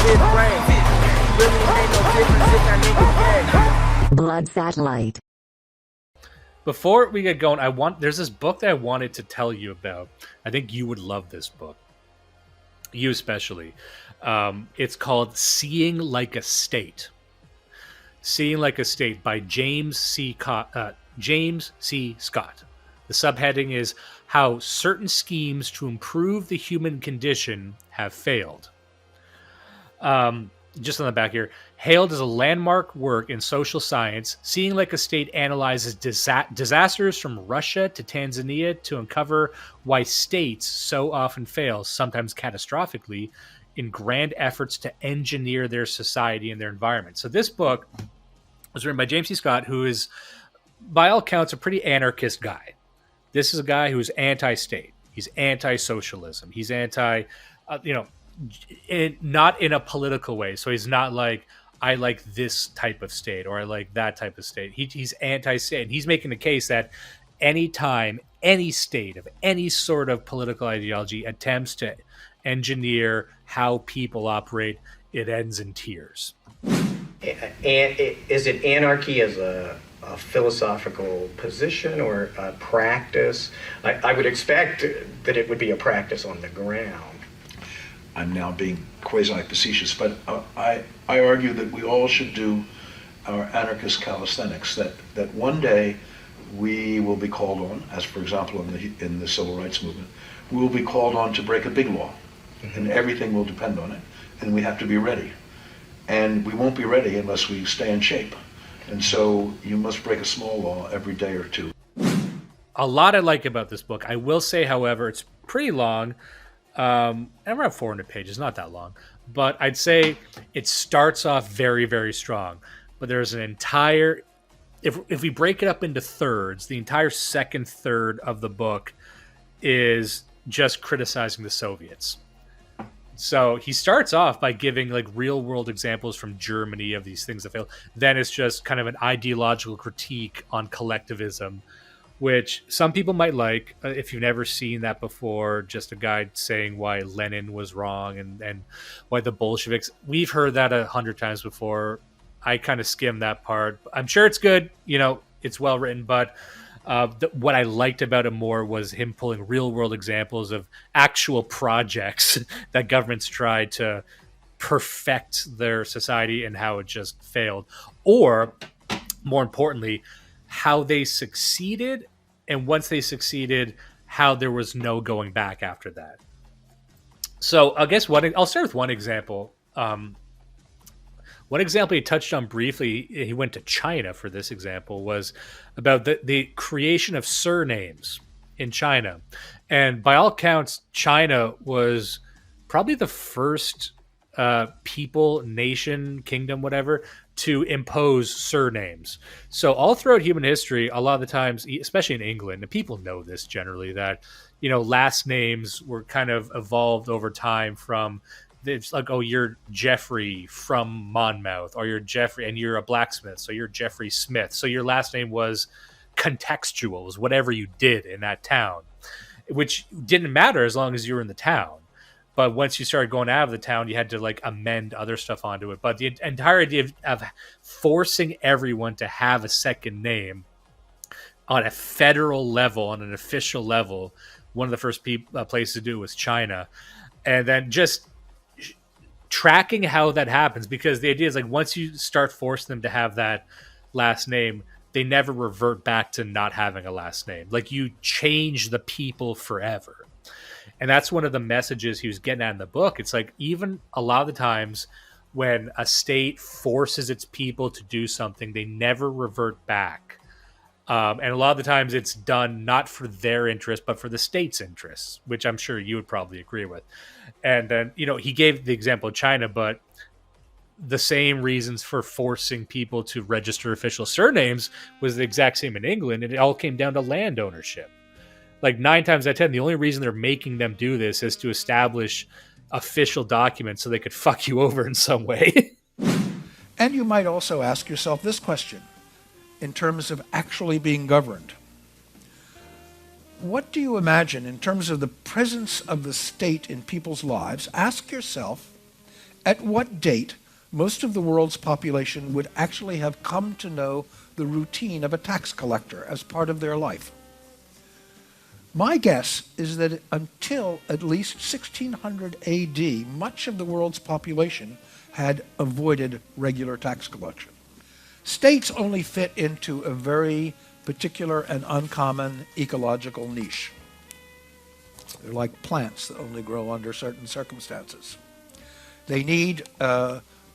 fifth grade. Really ain't no difference if that nigga gay. Blood satellite. Before we get going, there's this book that I wanted to tell you about. I think you would love this book. You especially. It's called Seeing Like a State. Seeing Like a State by James C. Scott. The subheading is How Certain Schemes to Improve the Human Condition Have Failed. Just on the back here, hailed as a landmark work in social science, Seeing Like a State analyzes disasters from Russia to Tanzania to uncover why states so often fail, sometimes catastrophically, in grand efforts to engineer their society and their environment. So this book was written by James C. Scott, who is, by all accounts, a pretty anarchist guy. This is a guy who's anti-state. He's anti-socialism. He's not in a political way. So he's not like, I like this type of state or I like that type of state. He's anti-state. And he's making the case that anytime any state of any sort of political ideology attempts to engineer how people operate, it ends in tears. And is it anarchy as a philosophical position or a practice? I would expect that it would be a practice on the ground. I'm now being quasi-facetious, but I argue that we all should do our anarchist calisthenics, that one day we will be called on, as for example in the civil rights movement, we will be called on to break a big law, and everything will depend on it, and we have to be ready. And we won't be ready unless we stay in shape. And so you must break a small law every day or two. A lot I like about this book. I will say, however, it's pretty long. Around 400 pages, not that long. But I'd say it starts off very, very strong. But there's an entire... If we break it up into thirds, the entire second third of the book is just criticizing the Soviets. So he starts off by giving like real world examples from Germany of these things that failed. Then it's just kind of an ideological critique on collectivism, which some people might like. If you've never seen that before, just a guy saying why Lenin was wrong and why the Bolsheviks. We've heard that 100 times before. I kind of skimmed that part. I'm sure it's good. It's well written, but what I liked about it more was him pulling real world examples of actual projects that governments tried to perfect their society and how it just failed. Or more importantly, how they succeeded. And once they succeeded, how there was no going back after that. So I guess I'll start with one example. One example he touched on briefly, he went to China for this example, was about the creation of surnames in China. And by all accounts, China was probably the first people, nation, kingdom, whatever, to impose surnames. So all throughout human history, a lot of the times, especially in England, and people know this generally, that last names were kind of evolved over time from... It's like, oh, you're Jeffrey from Monmouth, or you're Jeffrey, and you're a blacksmith, so you're Jeffrey Smith. So your last name was contextual, was whatever you did in that town, which didn't matter as long as you were in the town. But once you started going out of the town, you had to like amend other stuff onto it. But the entire idea of forcing everyone to have a second name on a federal level, on an official level, one of the first places to do was China. And then just tracking how that happens, because the idea is like once you start forcing them to have that last name, they never revert back to not having a last name. Like you change the people forever. And that's one of the messages he was getting at in the book. It's like even a lot of the times when a state forces its people to do something, they never revert back. And a lot of the times it's done not for their interest, but for the state's interests, which I'm sure you would probably agree with. And then, he gave the example of China, but the same reasons for forcing people to register official surnames was the exact same in England. And it all came down to land ownership. Like 9 times out of 10, the only reason they're making them do this is to establish official documents so they could fuck you over in some way. And you might also ask yourself this question. In terms of actually being governed, what do you imagine in terms of the presence of the state in people's lives? Ask yourself, At what date most of the world's population would actually have come to know the routine of a tax collector as part of their life? My guess is that until at least 1600 AD, much of the world's population had avoided regular tax collection. States only fit into a very particular and uncommon ecological niche. They're like plants that only grow under certain circumstances. They need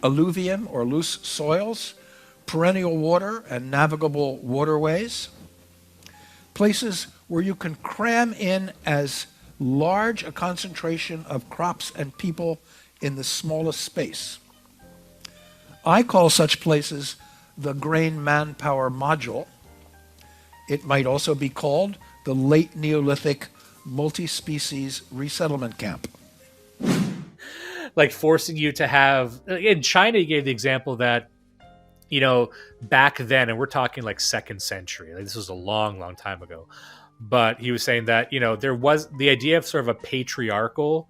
alluvium or loose soils, perennial water and navigable waterways, places where you can cram in as large a concentration of crops and people in the smallest space. I call such places the grain manpower module. It might also be called the late Neolithic multi-species resettlement camp. Like forcing you to have, in China, you gave the example that, back then, and we're talking like 2nd century, like this was a long, long time ago. But he was saying that, there was the idea of sort of a patriarchal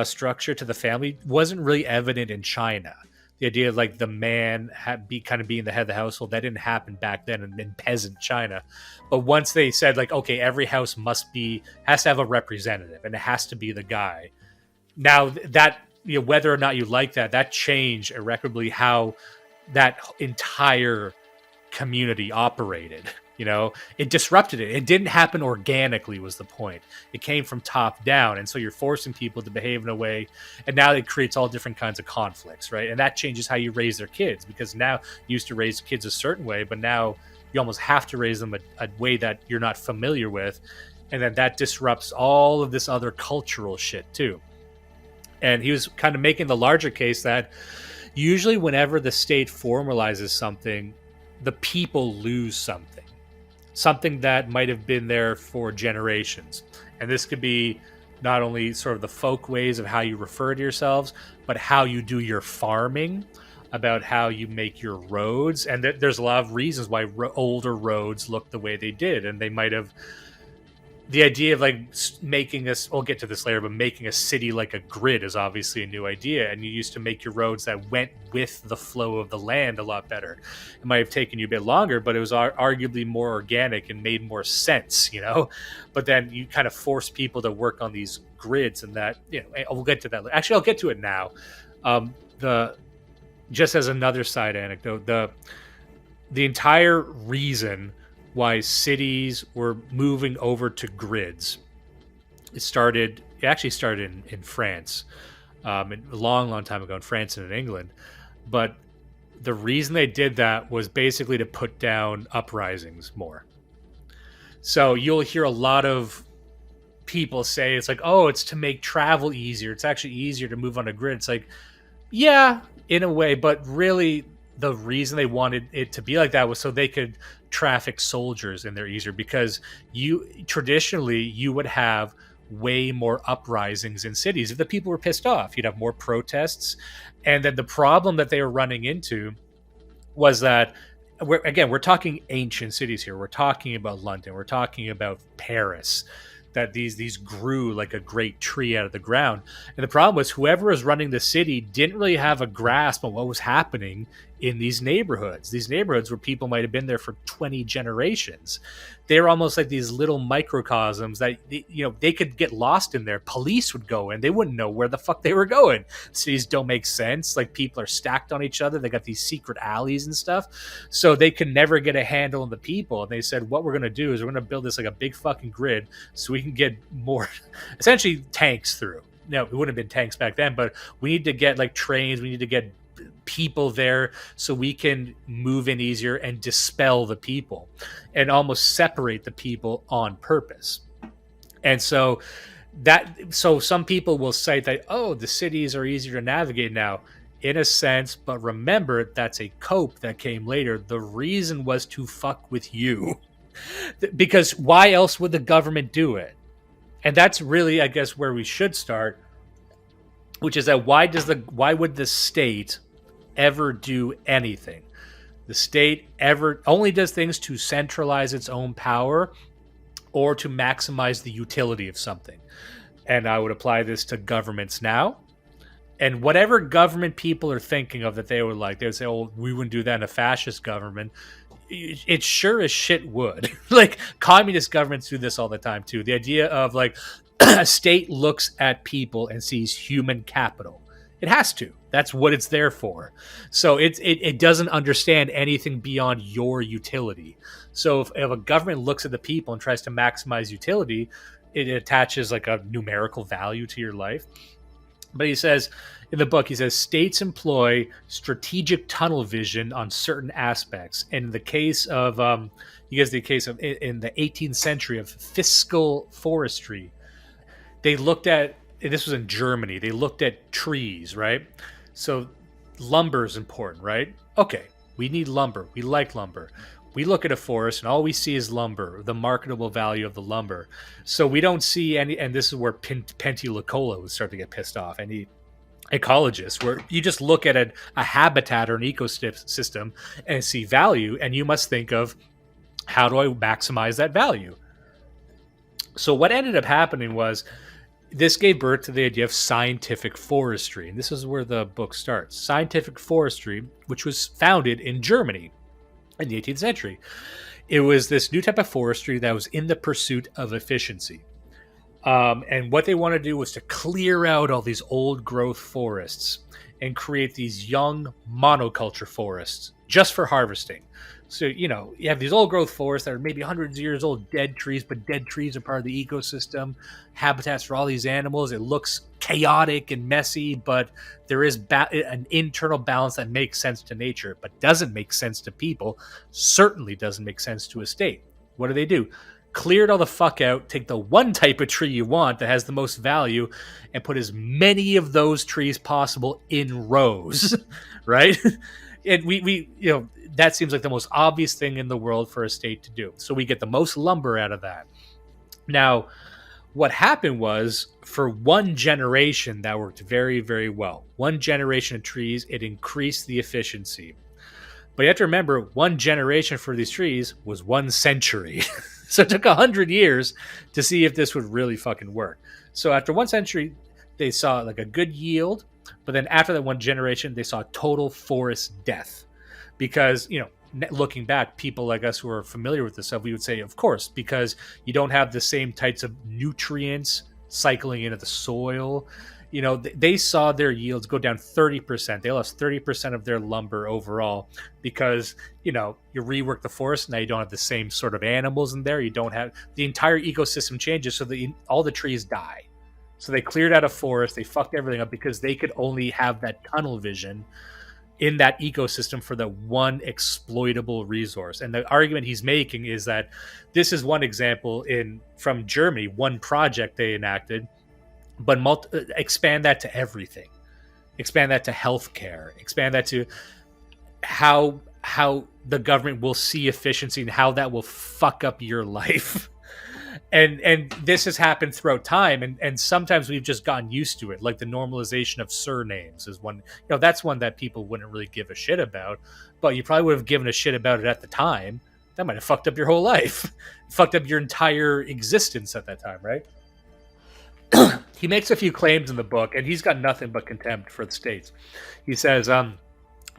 structure to the family wasn't really evident in China. The idea of like the man being the head of the household, that didn't happen back then in peasant China. But once they said like, okay, every house has to have a representative and it has to be the guy. Now that, whether or not you like that changed irreparably how that entire community operated. It disrupted it. It didn't happen organically was the point. It came from top down. And so you're forcing people to behave in a way, and now it creates all different kinds of conflicts, right? And that changes how you raise their kids, because now you used to raise kids a certain way, but now you almost have to raise them a way that you're not familiar with. And then that disrupts all of this other cultural shit too. And he was kind of making the larger case that usually whenever the state formalizes something, the people lose something that might have been there for generations. And this could be not only sort of the folk ways of how you refer to yourselves, but how you do your farming, about how you make your roads. And there's a lot of reasons why older roads look the way they did. And they might have, the idea of like making us, we'll get to this later, but making a city like a grid is obviously a new idea. And you used to make your roads that went with the flow of the land a lot better. It might have taken you a bit longer, but it was arguably more organic and made more sense, But then you kind of force people to work on these grids, and that, we'll get to that. Actually, I'll get to it now. Just as another side anecdote, the entire reason why cities were moving over to grids. It actually started in France, a long time ago in France and in England. But the reason they did that was basically to put down uprisings more. So you'll hear a lot of people say it's like, oh, it's to make travel easier. It's actually easier to move on a grid. It's like, yeah, in a way, but really the reason they wanted it to be like that was so they could traffic soldiers in there easier, because traditionally you would have way more uprisings in cities. If the people were pissed off, you'd have more protests. And then the problem that they were running into was that, we're talking ancient cities here. We're talking about London. We're talking about Paris, that these grew like a great tree out of the ground. And the problem was whoever was running the city didn't really have a grasp on what was happening in these neighborhoods where people might have been there for 20 generations. They were almost like these little microcosms that, they could get lost in there. Police would go in. They wouldn't know where the fuck they were going. Cities don't make sense. Like, people are stacked on each other. They got these secret alleys and stuff. So they could never get a handle on the people. And they said, what we're going to do is we're going to build this like a big fucking grid so we can get more, essentially tanks through. No, it wouldn't have been tanks back then, but we need to get like trains. We need to get people there so we can move in easier and dispel the people and almost separate the people on purpose. And so some people will cite that, oh, the cities are easier to navigate now, in a sense, but remember, that's a cope that came later. The reason was to fuck with you. Because why else would the government do it? And that's really, I guess, where we should start, which is that why would the state ever do anything? The state only does things to centralize its own power or to maximize the utility of something. And I would apply this to governments now. And whatever government people are thinking of that they would like, they would say, oh, we wouldn't do that in a fascist government. It sure as shit would. Like, communist governments do this all the time too. The idea of like a state looks at people and sees human capital. It has to. That's what it's there for. So it doesn't understand anything beyond your utility. So if a government looks at the people and tries to maximize utility, it attaches like a numerical value to your life. But he says in the book, he says states employ strategic tunnel vision on certain aspects. And in the case of, he gives the case of in the 18th century of fiscal forestry, they looked at, this was in Germany, they looked at trees, right? So lumber is important, right? Okay, we need lumber. We like lumber. We look at a forest and all we see is lumber, the marketable value of the lumber. So we don't see any, and this is where Pentti Lukola would start to get pissed off, any ecologists, where you just look at a habitat or an ecosystem and see value, and you must think of, how do I maximize that value? So what ended up happening was, this gave birth to the idea of scientific forestry. And this is where the book starts. Scientific forestry, which was founded in Germany in the 18th century. It was this new type of forestry that was in the pursuit of efficiency. And what they wanted to do was to clear out all these old growth forests and create these young monoculture forests just for harvesting. So, you know, you have these old growth forests that are maybe hundreds of years old, dead trees, but dead trees are part of the ecosystem, habitats for all these animals. It looks chaotic and messy, but there is an internal balance that makes sense to nature, but doesn't make sense to people, certainly doesn't make sense to a state. What do? Clear it all the fuck out, take the one type of tree you want that has the most value, and put as many of those trees possible in rows, right? And we you know, that seems like the most obvious thing in the world for a state to do. So we get the most lumber out of that. Now, what happened was, for one generation, that worked very, very well. One generation of trees, it increased the efficiency. But you have to remember, one generation for these trees was 1 century. So it took 100 years to see if this would really fucking work. So after 1 century, they saw like a good yield. But then after that one generation, they saw total forest death. Because, you know, looking back, people like us who are familiar with this stuff, we would say, of course, because you don't have the same types of nutrients cycling into the soil. You know, they saw their yields go down 30%. They lost 30% of their lumber overall because, you know, you rework the forest. Now you don't have the same sort of animals in there. You don't have, the entire ecosystem changes, so all the trees die. So they cleared out a forest. They fucked everything up because they could only have that tunnel vision in that ecosystem for the one exploitable resource. And the argument he's making is that this is one example from Germany, one project they enacted, but expand that to everything. Expand that to healthcare. Expand that to how the government will see efficiency and how that will fuck up your life. And this has happened throughout time, and sometimes we've just gotten used to it. Like the normalization of surnames is one, you know, that's one that people wouldn't really give a shit about, but you probably would have given a shit about it at the time. That might have fucked up your whole life, fucked up your entire existence at that time, right? He makes a few claims in the book, and he's got nothing but contempt for the states. He says,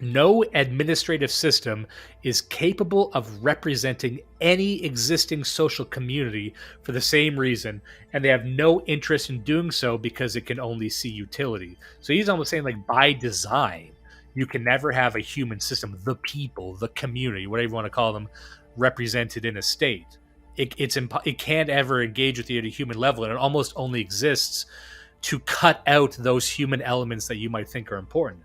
no administrative system is capable of representing any existing social community for the same reason, and they have no interest in doing so because it can only see utility. So he's almost saying, like, by design, you can never have a human system, the people, the community, whatever you want to call them, represented in a state. It can't ever engage with you at a human level, and it almost only exists to cut out those human elements that you might think are important.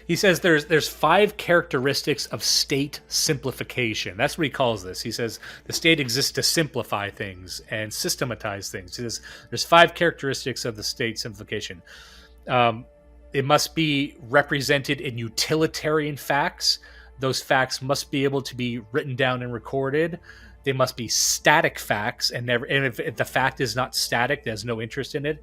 He says there's 5 characteristics of state simplification. That's what he calls this. He says the state exists to simplify things and systematize things. He says there's 5 characteristics of the state simplification. It must be represented in utilitarian facts. Those facts must be able to be written down and recorded. They must be static facts, and if the fact is not static, there's no interest in it.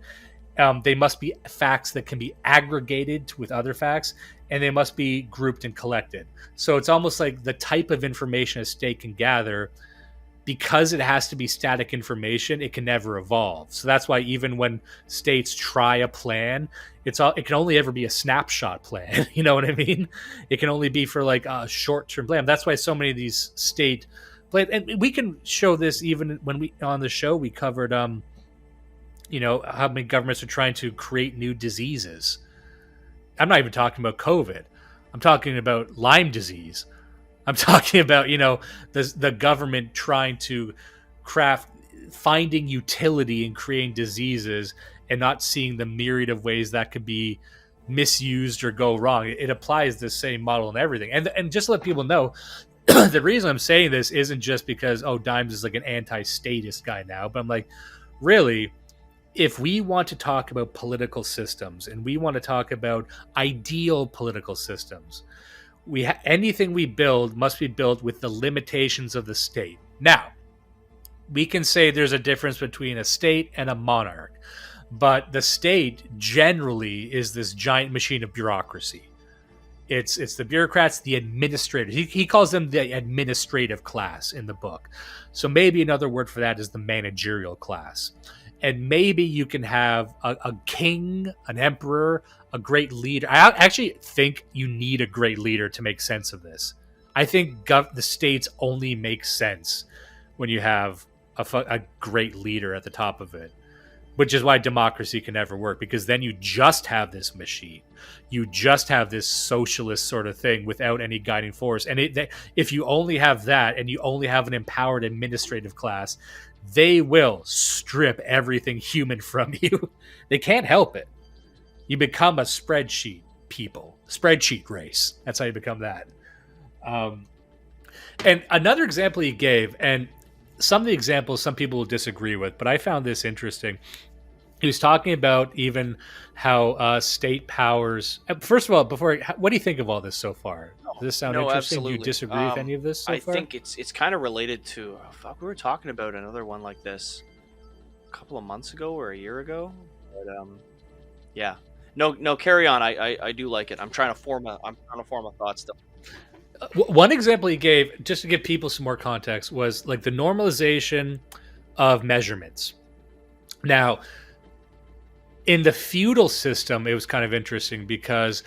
They must be facts that can be aggregated with other facts, and they must be grouped and collected. So it's almost like the type of information a state can gather because it has to be static information, it can never evolve. So that's why even when states try a plan, it can only ever be a snapshot plan. You know what I mean? It can only be for like a short-term plan. That's why so many of these state plans, and we can show this even when we on the show we covered how many governments are trying to create new diseases. I'm not even talking about COVID. I'm talking about Lyme disease. I'm talking about, the government trying to finding utility in creating diseases and not seeing the myriad of ways that could be misused or go wrong. It applies the same model in everything. And just to let people know, the reason I'm saying this isn't just because, Dimes is like an anti-statist guy now, but I'm like, really, if we want to talk about political systems and we want to talk about ideal political systems, anything we build must be built with the limitations of the state. Now, we can say there's a difference between a state and a monarch, but the state generally is this giant machine of bureaucracy. It's the bureaucrats, the administrators. He calls them the administrative class in the book. So maybe another word for that is the managerial class. And maybe you can have a king, an emperor, a great leader. I actually think you need a great leader to make sense of this. I think the states only make sense when you have a great leader at the top of it, which is why democracy can never work, because then you just have this machine. You just have this socialist sort of thing without any guiding force. And if you only have that and you only have an empowered administrative class, they will strip everything human from you. They can't help it. You become a spreadsheet race. That's how you become that. And another example he gave, and some of the examples some people will disagree with, but I found this interesting. He was talking about even how state powers. First of all, what do you think of all this so far? Does this sound interesting? Absolutely. Do you disagree with any of this so far? I think it's kind of related to. We were talking about another one like this a couple of months ago or a year ago. But yeah, no, carry on. I do like it. I'm trying to form a thought still. One example he gave, just to give people some more context, was like the normalization of measurements. Now, in the feudal system, it was kind of interesting because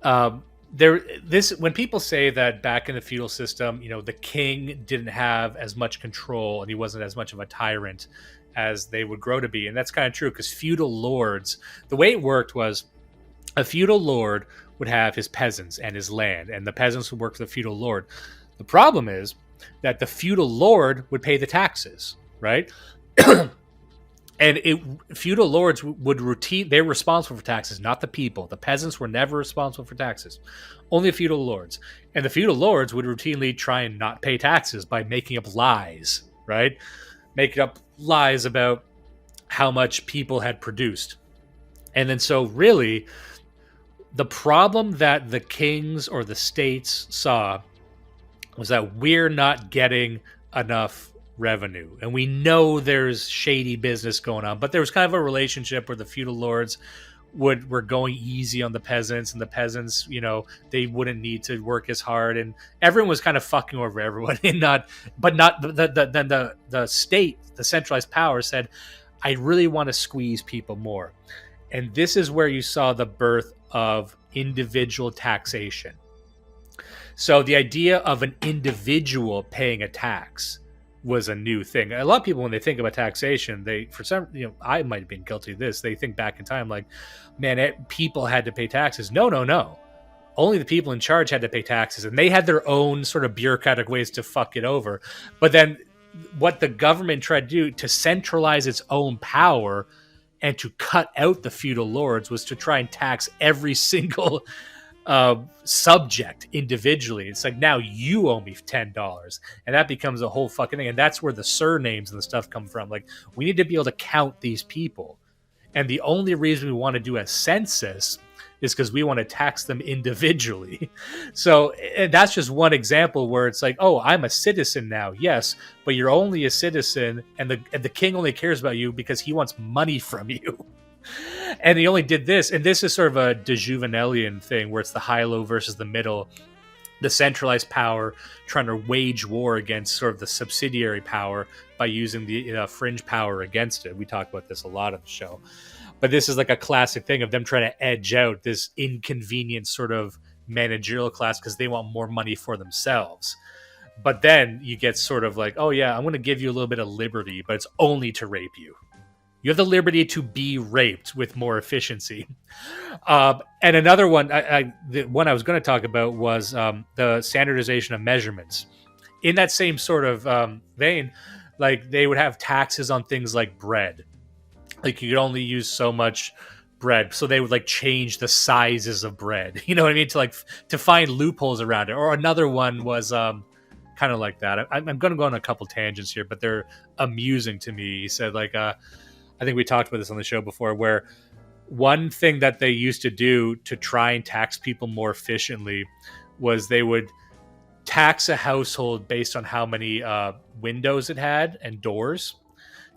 when people say that back in the feudal system, the king didn't have as much control and he wasn't as much of a tyrant as they would grow to be, and that's kind of true because feudal lords, the way it worked was a feudal lord would have his peasants and his land, and the peasants would work for the feudal lord. The problem is that the feudal lord would pay the taxes, right? And feudal lords they were responsible for taxes, not the people. The peasants were never responsible for taxes. Only the feudal lords. And the feudal lords would routinely try and not pay taxes by making up lies, right? Making up lies about how much people had produced. And then so really, the problem that the kings or the states saw was that we're not getting enough revenue, and we know there's shady business going on, but there was kind of a relationship where the feudal lords were going easy on the peasants, and the peasants, they wouldn't need to work as hard, and everyone was kind of fucking over everyone. And then the state, the centralized power, said, I really want to squeeze people more. And this is where you saw the birth of individual taxation. So the idea of an individual paying a tax was a new thing. A lot of people, when they think about taxation, I might have been guilty of this. They think back in time like, man, people had to pay taxes. No. Only the people in charge had to pay taxes, and they had their own sort of bureaucratic ways to fuck it over. But then what the government tried to do to centralize its own power and to cut out the feudal lords was to try and tax every single subject individually. It's like, now you owe me $10, and that becomes a whole fucking thing. And that's where the surnames and the stuff come from. Like, we need to be able to count these people, and the only reason we want to do a census is because we want to tax them individually. So, and that's just one example where it's like, oh, I'm a citizen now, yes, but you're only a citizen, and the king only cares about you because he wants money from you. And he only did this, and this is sort of a de Juvenelian thing where it's the high-low versus the middle the centralized power trying to wage war against sort of the subsidiary power by using the fringe power against it. We talk about this a lot on the show. But this is like a classic thing of them trying to edge out this inconvenient sort of managerial class because they want more money for themselves. But then you get sort of like, oh yeah, I'm going to give you a little bit of liberty, but it's only to rape you. You have the liberty to be raped with more efficiency. And another one, the one I was going to talk about was the standardization of measurements. In that same sort of vein, like they would have taxes on things like bread. Like you could only use so much bread, so they would like change the sizes of bread. You know what I mean? To find loopholes around it. Or another one was kind of like that. I'm going to go on a couple tangents here, but they're amusing to me. He said like I think we talked about this on the show before, where one thing that they used to do to try and tax people more efficiently was they would tax a household based on how many windows it had and doors.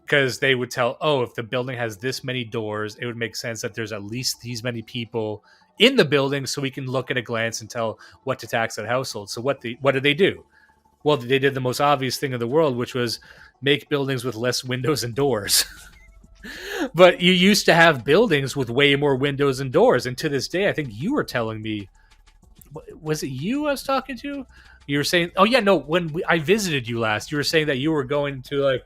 Because they would tell, oh, if the building has this many doors, it would make sense that there's at least these many people in the building so we can look at a glance and tell what to tax that household. So what did they do? Well, they did the most obvious thing in the world, which was make buildings with less windows and doors. But you used to have buildings with way more windows and doors. And to this day, I think you were telling me, was it you I was talking to? You were saying, oh yeah, no, I visited you last, you were saying that you were going to like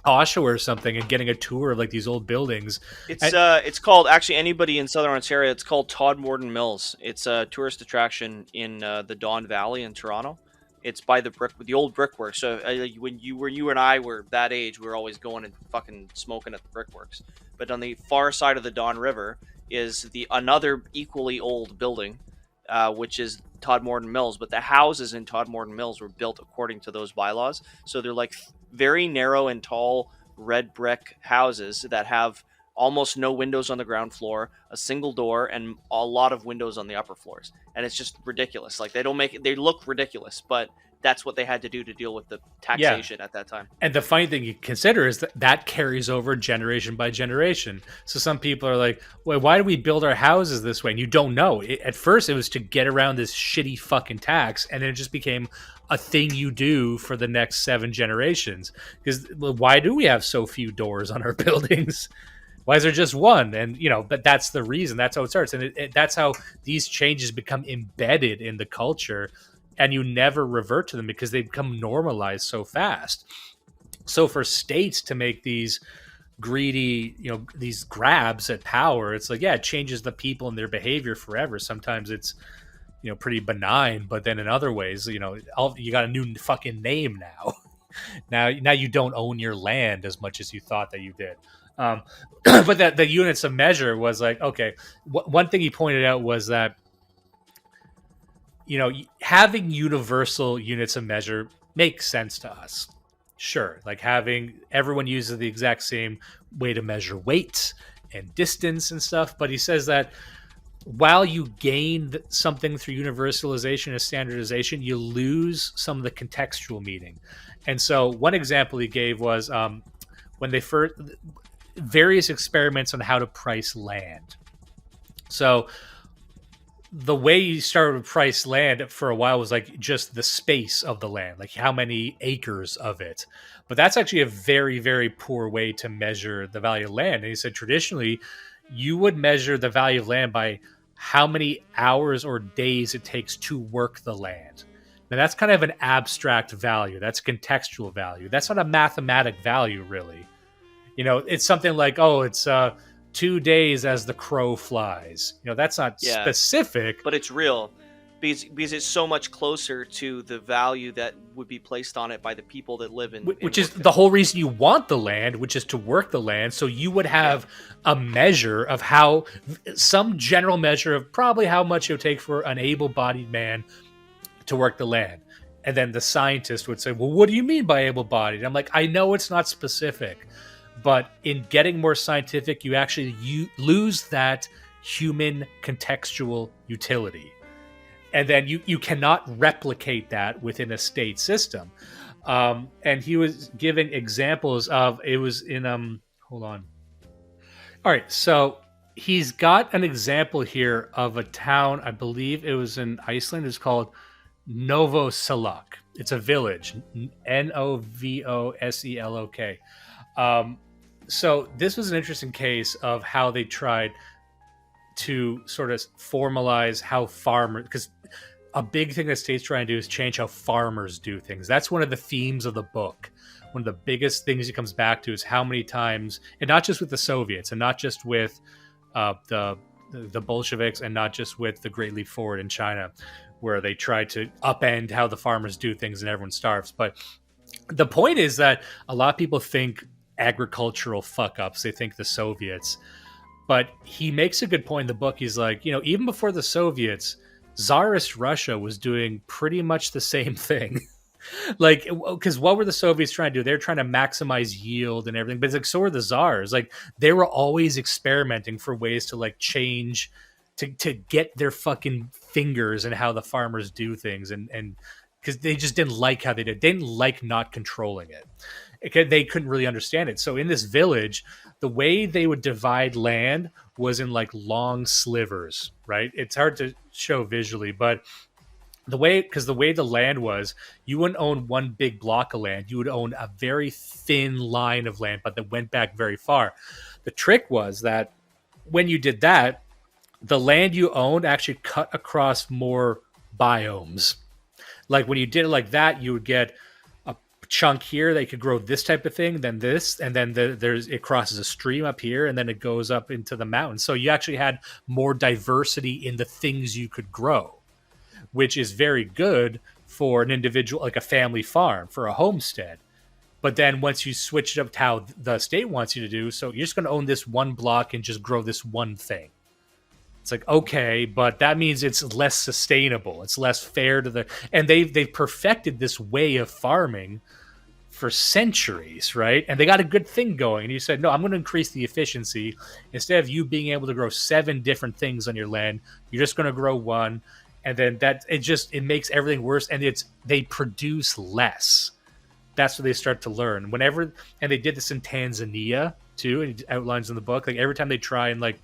Oshawa or something and getting a tour of like these old buildings. It's called, actually, anybody in Southern Ontario, it's called Todmorden Mills. It's a tourist attraction in the Don Valley in Toronto. It's by the old brickworks. So when you and I were that age, we were always going and fucking smoking at the brickworks. But on the far side of the Don River is another equally old building, which is Todmorden Mills. But the houses in Todmorden Mills were built according to those bylaws. So they're like very narrow and tall red brick houses that have almost no windows on the ground floor, a single door, and a lot of windows on the upper floors. And it's just ridiculous. Like they look ridiculous, but that's what they had to do to deal with the taxation at that time. And the funny thing you consider is that carries over generation by generation. So some people are like, well, why do we build our houses this way? And you don't know. At first it was to get around this shitty fucking tax, and then it just became a thing you do for the next 7 generations. Because why do we have so few doors on our buildings? Why is there just one? And, but that's the reason. That's how it starts. And that's how these changes become embedded in the culture, and you never revert to them because they become normalized so fast. So for states to make these greedy, these grabs at power, it's like, yeah, it changes the people and their behavior forever. Sometimes it's, pretty benign, but then in other ways, you got a new fucking name now. Now you don't own your land as much as you thought that you did. But that the units of measure was like, okay, one thing he pointed out was that, having universal units of measure makes sense to us. Sure, like having everyone uses the exact same way to measure weight and distance and stuff. But he says that while you gain something through universalization and standardization, you lose some of the contextual meaning. And so one example he gave was when they first various experiments on how to price land. So the way you started to price land for a while was like just the space of the land, like how many acres of it. But that's actually a very, very poor way to measure the value of land. And he said traditionally, you would measure the value of land by how many hours or days it takes to work the land. Now that's kind of an abstract value. That's contextual value. That's not a mathematic value, really. It's something like, oh, it's 2 days as the crow flies. That's not specific. But it's real because it's so much closer to the value that would be placed on it by the people that live in. Which is the whole reason you want the land, which is to work the land. So you would have a measure of some general measure of probably how much it would take for an able-bodied man to work the land. And then the scientist would say, well, what do you mean by able-bodied? I'm like, I know it's not specific. But in getting more scientific, you actually lose that human contextual utility. And then you cannot replicate that within a state system. And he was giving examples of, it was in, hold on. All right, so he's got an example here of a town, I believe it was in Iceland, it's called Novoselok. It's a village, Novoselok. So this was an interesting case of how they tried to sort of formalize how farmers, because a big thing that states trying to do is change how farmers do things. That's one of the themes of the book. One of the biggest things it comes back to is how many times, and not just with the Soviets, and not just with the Bolsheviks, and not just with the Great Leap Forward in China, where they tried to upend how the farmers do things and everyone starves. But the point is that a lot of people think agricultural fuck ups. They think the Soviets. But he makes a good point in the book. He's like, even before the Soviets, Tsarist Russia was doing pretty much the same thing. Like, because what were the Soviets trying to do? They're trying to maximize yield and everything. But it's like, so were the Tsars. Like, they were always experimenting for ways to like change, to get their fucking fingers in how the farmers do things. And because they just didn't like how they did. They didn't like not controlling it. They couldn't really understand it. So in this village, the way they would divide land was in like long slivers, right? It's hard to show visually, but the way the land was, you wouldn't own one big block of land. You would own a very thin line of land, but that went back very far. The trick was that when you did that, the land you owned actually cut across more biomes. Like when you did it like that, you would get a chunk here that could grow this type of thing, then this, and then it crosses a stream up here, and then it goes up into the mountains. So you actually had more diversity in the things you could grow, which is very good for an individual, like a family farm, for a homestead. But then once you switch it up to how the state wants you to do, so you're just going to own this one block and just grow this one thing. It's like, okay, but that means it's less sustainable. It's less fair to the... And they've perfected this way of farming for centuries, right? And they got a good thing going. And you said, no, I'm going to increase the efficiency. Instead of you being able to grow 7 different things on your land, you're just going to grow one. And then it makes everything worse. And they produce less. That's what they start to learn. And they did this in Tanzania too. And it outlines in the book, like every time they try and like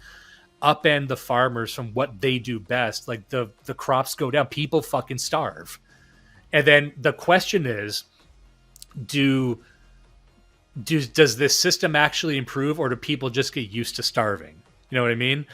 upend the farmers from what they do best, like the crops go down, people fucking starve. And then the question is, does this system actually improve, or do people just get used to starving? You know what I mean?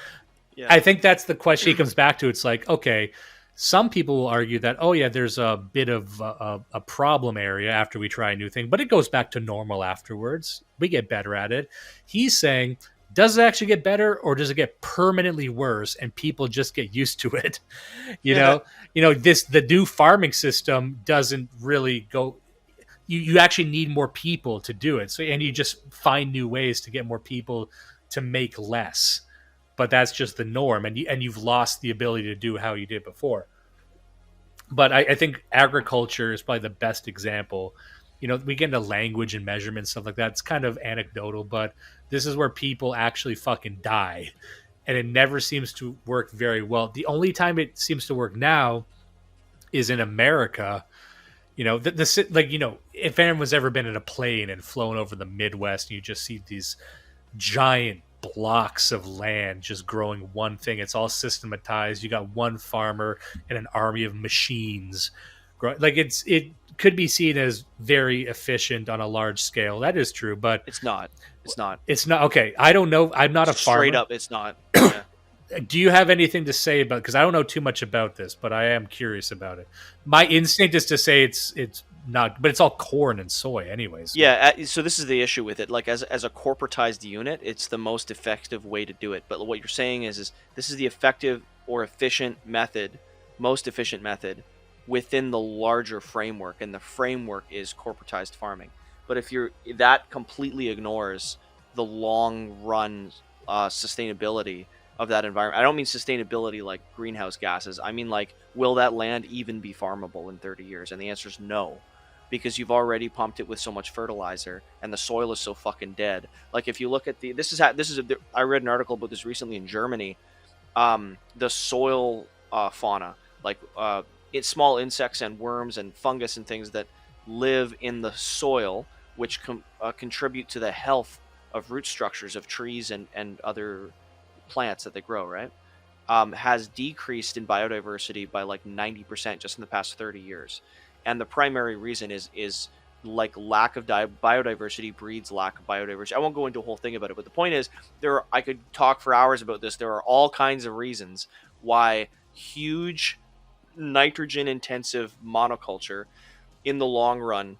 Yeah. I think that's the question he comes back to. It's like, okay, some people will argue that, oh yeah, there's a bit of a problem area after we try a new thing, but it goes back to normal afterwards. We get better at it. He's saying, does it actually get better, or does it get permanently worse and people just get used to it? The new farming system doesn't really go. You actually need more people to do it. So, and you just find new ways to get more people to make less. But that's just the norm, and you've lost the ability to do how you did before. But I think agriculture is probably the best example. We get into language and measurement, stuff like that. It's kind of anecdotal, but this is where people actually fucking die. And it never seems to work very well. The only time it seems to work now is in America. If anyone's ever been in a plane and flown over the Midwest, and you just see these giant blocks of land just growing one thing. It's all systematized. You got one farmer and an army of machines. Like it could be seen as very efficient on a large scale. That is true, but it's not. Okay, I don't know. I'm not a farmer. Straight up, it's not. Yeah. Do you have anything to say about? Because I don't know too much about this, but I am curious about it. My instinct is to say it's not, but it's all corn and soy anyways. Yeah, so this is the issue with it. Like as a corporatized unit, it's the most effective way to do it. But what you're saying is this is the effective or efficient method, most efficient method within the larger framework, and the framework is corporatized farming. But if that completely ignores the long run sustainability of that environment. I don't mean sustainability like greenhouse gases. I mean like, will that land even be farmable in 30 years? And the answer is no. Because you've already pumped it with so much fertilizer, and the soil is so fucking dead. Like if you look at I read an article about this recently in Germany. The soil fauna, like it's small insects and worms and fungus and things that live in the soil, which contribute to the health of root structures of trees and other plants that they grow, right? has decreased in biodiversity by like 90% just in the past 30 years. And the primary reason is like lack of biodiversity breeds lack of biodiversity. I won't go into a whole thing about it, but the point is, I could talk for hours about this. There are all kinds of reasons why huge nitrogen intensive monoculture in the long run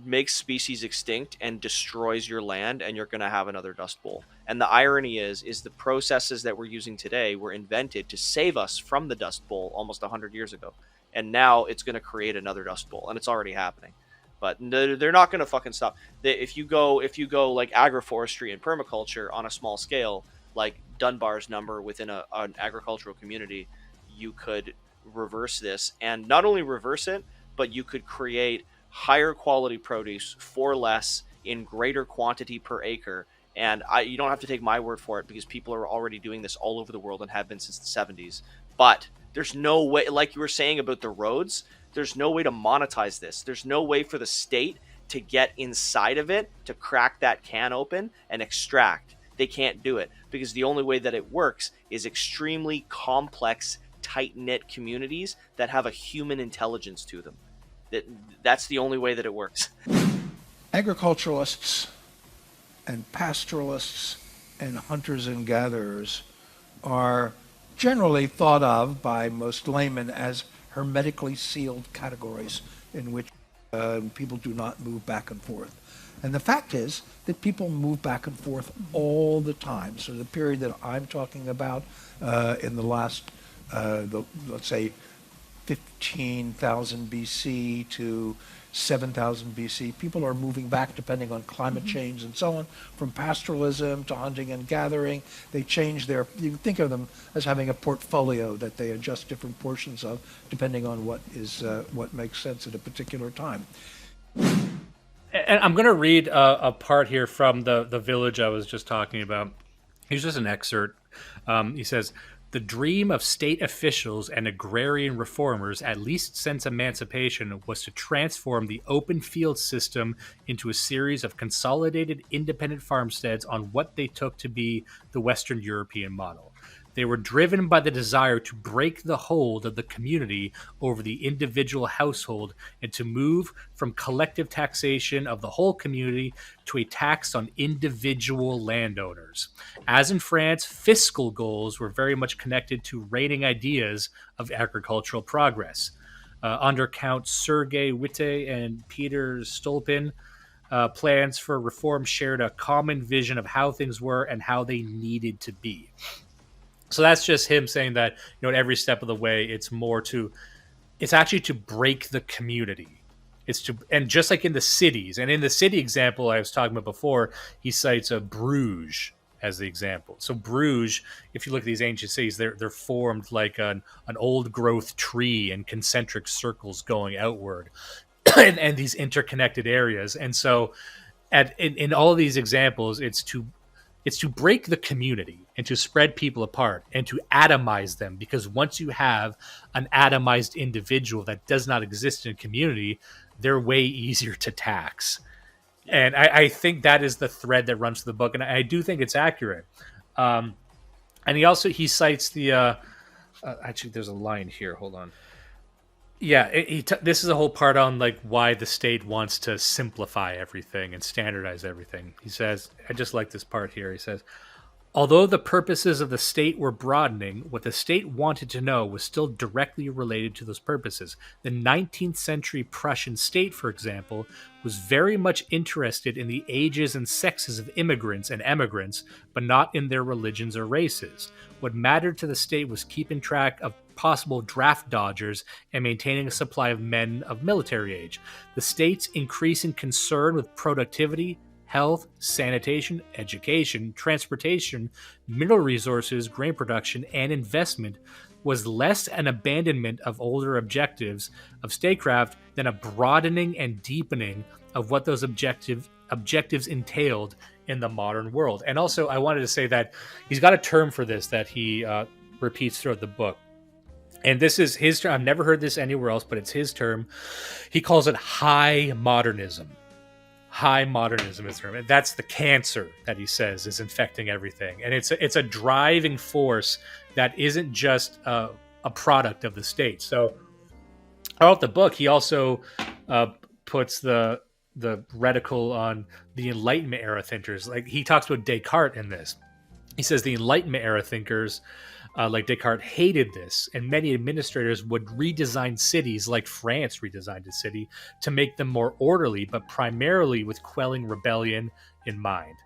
makes species extinct and destroys your land, and you're going to have another dust bowl. And the irony is the processes that we're using today were invented to save us from the dust bowl almost 100 years ago, and now it's going to create another dust bowl, and it's already happening. But they're not going to fucking stop. If you go like agroforestry and permaculture on a small scale, like Dunbar's number within an agricultural community, you could reverse this, and not only reverse it, but you could create higher quality produce for less in greater quantity per acre. And you don't have to take my word for it, because people are already doing this all over the world and have been since the 70s. But there's no way, like you were saying about the roads, there's no way to monetize this. There's no way for the state to get inside of it, to crack that can open and extract. They can't do it, because the only way that it works is extremely complex, tight-knit communities that have a human intelligence to them. That's the only way that it works. Agriculturalists and pastoralists and hunters and gatherers are generally thought of by most laymen as hermetically sealed categories in which people do not move back and forth. And the fact is that people move back and forth all the time. So the period that I'm talking about in the last, let's say, 15,000 BC to 7,000 BC, people are moving back depending on climate change and so on, from pastoralism to hunting and gathering. They change you can think of them as having a portfolio that they adjust different portions of depending on what makes sense at a particular time. And I'm going to read a part here from the village I was just talking about. Here's just an excerpt. He says, "The dream of state officials and agrarian reformers, at least since emancipation, was to transform the open field system into a series of consolidated independent farmsteads on what they took to be the Western European model. They were driven by the desire to break the hold of the community over the individual household and to move from collective taxation of the whole community to a tax on individual landowners. As in France, fiscal goals were very much connected to reigning ideas of agricultural progress. Under Count Sergei Witte and Peter Stolpin, plans for reform shared a common vision of how things were and how they needed to be." So that's just him saying that, at every step of the way, it's actually to break the community. And just like in the cities, and in the city example I was talking about before, he cites Bruges as the example. So Bruges, if you look at these ancient cities, they're formed like an old growth tree in concentric circles going outward, and these interconnected areas. And so in all of these examples, it's to break the community and to spread people apart and to atomize them, because once you have an atomized individual that does not exist in a community, they're way easier to tax. And I think that is the thread that runs through the book, and I do think it's accurate. And he cites the actually there's a line here. Hold on. Yeah, this is a whole part on like why the state wants to simplify everything and standardize everything. He says, I just like this part here. He says, "Although the purposes of the state were broadening, what the state wanted to know was still directly related to those purposes. The 19th century Prussian state, for example, was very much interested in the ages and sexes of immigrants and emigrants, but not in their religions or races. What mattered to the state was keeping track of possible draft dodgers and maintaining a supply of men of military age. The state's increasing concern with productivity, health, sanitation, education, transportation, mineral resources, grain production, and investment was less an abandonment of older objectives of statecraft than a broadening and deepening of what those objectives entailed in the modern world." And also, I wanted to say that he's got a term for this that he repeats throughout the book. And this is his term. I've never heard this anywhere else, but it's his term. He calls it high modernism. high modernism is and that's the cancer that he says is infecting everything, and it's a driving force that isn't just a product of the state. So throughout the book, he also puts the reticle on the Enlightenment era thinkers. Like, he talks about Descartes in this. He says the Enlightenment era thinkers, like Descartes, hated this, and many administrators would redesign cities like France redesigned a city to make them more orderly, but primarily with quelling rebellion in mind.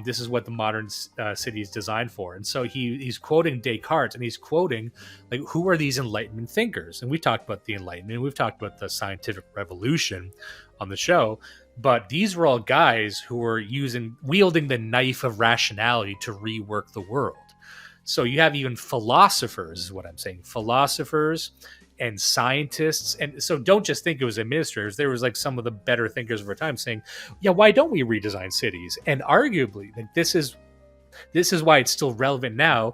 This is what the modern city is designed for. And so he's quoting Descartes, and he's quoting, like, who are these Enlightenment thinkers? And we talked about the Enlightenment, we've talked about the scientific revolution on the show, but these were all guys who were wielding the knife of rationality to rework the world. So you have even philosophers, is what I'm saying, philosophers and scientists. And so don't just think it was administrators. There was like some of the better thinkers of our time saying, yeah, why don't we redesign cities? And arguably, like, this is why it's still relevant now.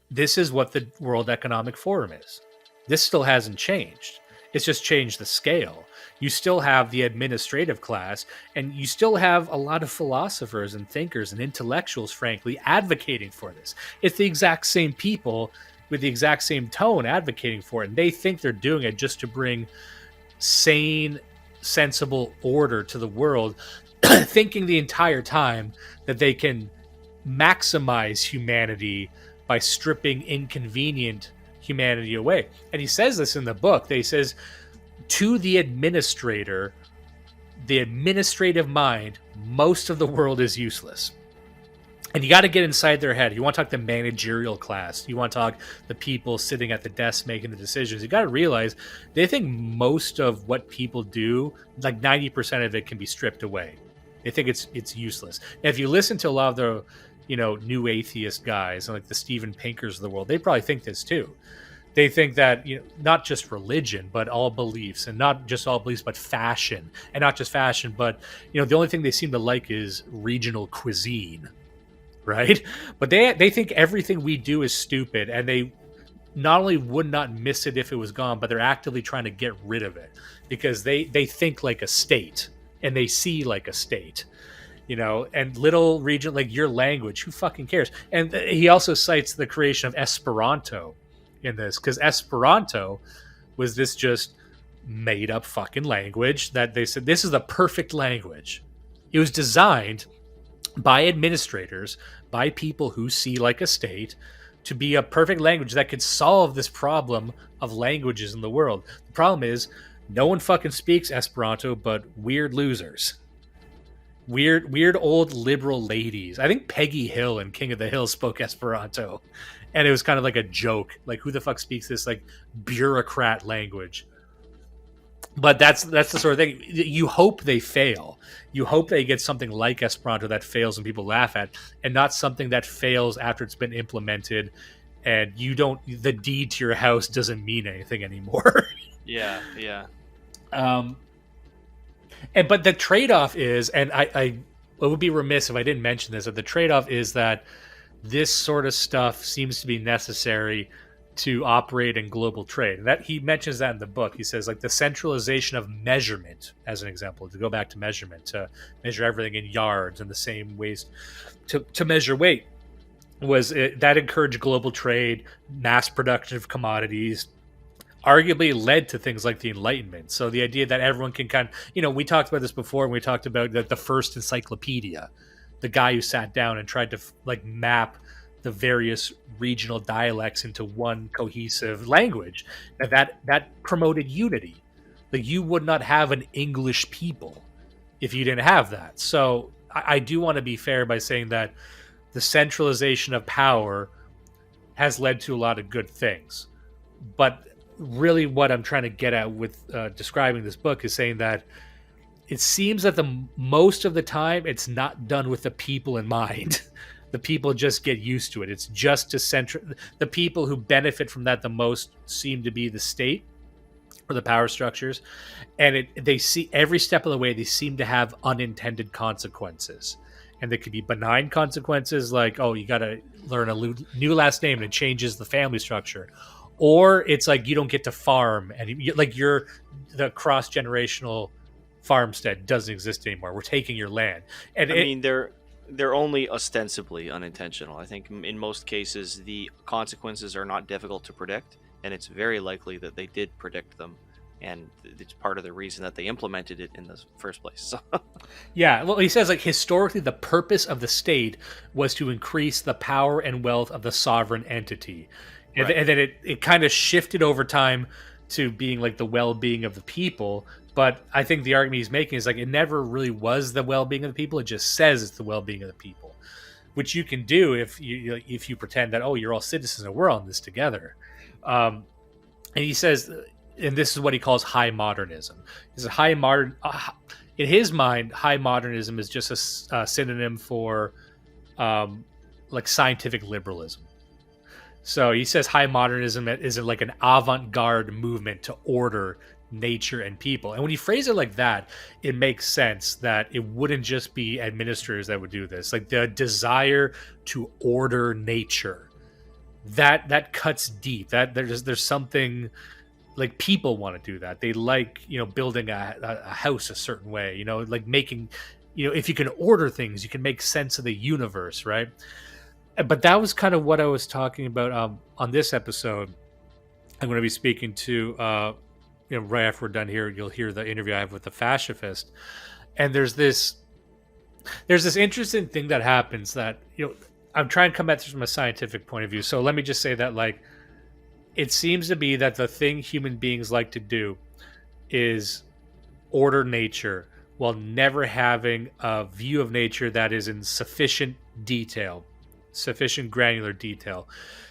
This is what the World Economic Forum is. This still hasn't changed. It's just changed the scale. You still have the administrative class, and you still have a lot of philosophers and thinkers and intellectuals, frankly, advocating for this. It's the exact same people with the exact same tone advocating for it. And they think they're doing it just to bring sane, sensible order to the world, thinking the entire time that they can maximize humanity by stripping inconvenient humanity away. And he says this in the book. He says, to the administrator, the administrative mind, most of the world is useless. And you got to get inside their head. You want to talk the managerial class. You want to talk the people sitting at the desk making the decisions. You got to realize they think most of what people do, like 90% of it, can be stripped away. They think it's useless. And if you listen to a lot of the, new atheist guys, like the Steven Pinkers of the world, they probably think this too. They think that, not just religion, but all beliefs, and not just all beliefs, but fashion, and not just fashion, but, the only thing they seem to like is regional cuisine, right? But they think everything we do is stupid, and they not only would not miss it if it was gone, but they're actively trying to get rid of it because they think like a state and they see like a state. And little region, like your language, who fucking cares? And he also cites the creation of Esperanto in this, because Esperanto was this just made up fucking language that they said, this is the perfect language. It was designed by administrators, by people who see like a state, to be a perfect language that could solve this problem of languages in the world. The problem is, no one fucking speaks Esperanto but weird losers. Weird old liberal ladies. I think Peggy Hill in King of the Hill spoke Esperanto. And it was kind of like a joke. Like, who the fuck speaks this, like, bureaucrat language? But that's the sort of thing. You hope they fail. You hope they get something like Esperanto that fails and people laugh at, and not something that fails after it's been implemented and the deed to your house doesn't mean anything anymore. Yeah. But the trade-off is, and I would be remiss if I didn't mention this, that the trade-off is that this sort of stuff seems to be necessary to operate in global trade. And that he mentions that in the book. He says, like, the centralization of measurement, as an example, to go back to measurement, to measure everything in yards and the same ways to measure weight, that encouraged global trade, mass production of commodities, arguably led to things like the Enlightenment. So the idea that everyone can kind of, we talked about this before, and we talked about the first encyclopedia, the guy who sat down and tried to map the various regional dialects into one cohesive language. That promoted unity. Like, you would not have an English people if you didn't have that. So I do want to be fair by saying that the centralization of power has led to a lot of good things. But really what I'm trying to get at with describing this book is saying that it seems that most of the time it's not done with the people in mind. The people just get used to it. It's just the people who benefit from that the most seem to be the state or the power structures. And they see every step of the way, they seem to have unintended consequences. And they could be benign consequences like, oh, you got to learn a new last name and it changes the family structure. Or it's like you don't get to farm and you're the cross-generational farmstead doesn't exist anymore. We're taking your land. And I mean, they're only ostensibly unintentional. I think in most cases the consequences are not difficult to predict, and it's very likely that they did predict them, and it's part of the reason that they implemented it in the first place. yeah, well, he says like historically the purpose of the state was to increase the power and wealth of the sovereign entity, and, Right. and then it kind of shifted over time to being like the well-being of the people. But I think the argument he's making is like it never really was the well-being of the people. It just says it's the well-being of the people, which you can do if you pretend that, oh, you're all citizens and we're all in this together. And he says, and this is what he calls high modernism. Is high modern in his mind, high modernism is just a synonym for like scientific liberalism. So he says high modernism is like an avant-garde movement to order nature and people. And when you phrase it like that, it makes sense that it wouldn't just be administrators that would do this. Like the desire to order nature, that cuts deep. That there's something like people want to do that. They like, building a house a certain way, like making, if you can order things, you can make sense of the universe, right? But that was kind of what I was talking about on this episode. I'm going to be speaking to right after we're done here, you'll hear the interview I have with the fascist. And there's this interesting thing that happens that, I'm trying to come at this from a scientific point of view. So let me just say that, like, it seems to be that the thing human beings like to do is order nature while never having a view of nature that is in sufficient granular detail.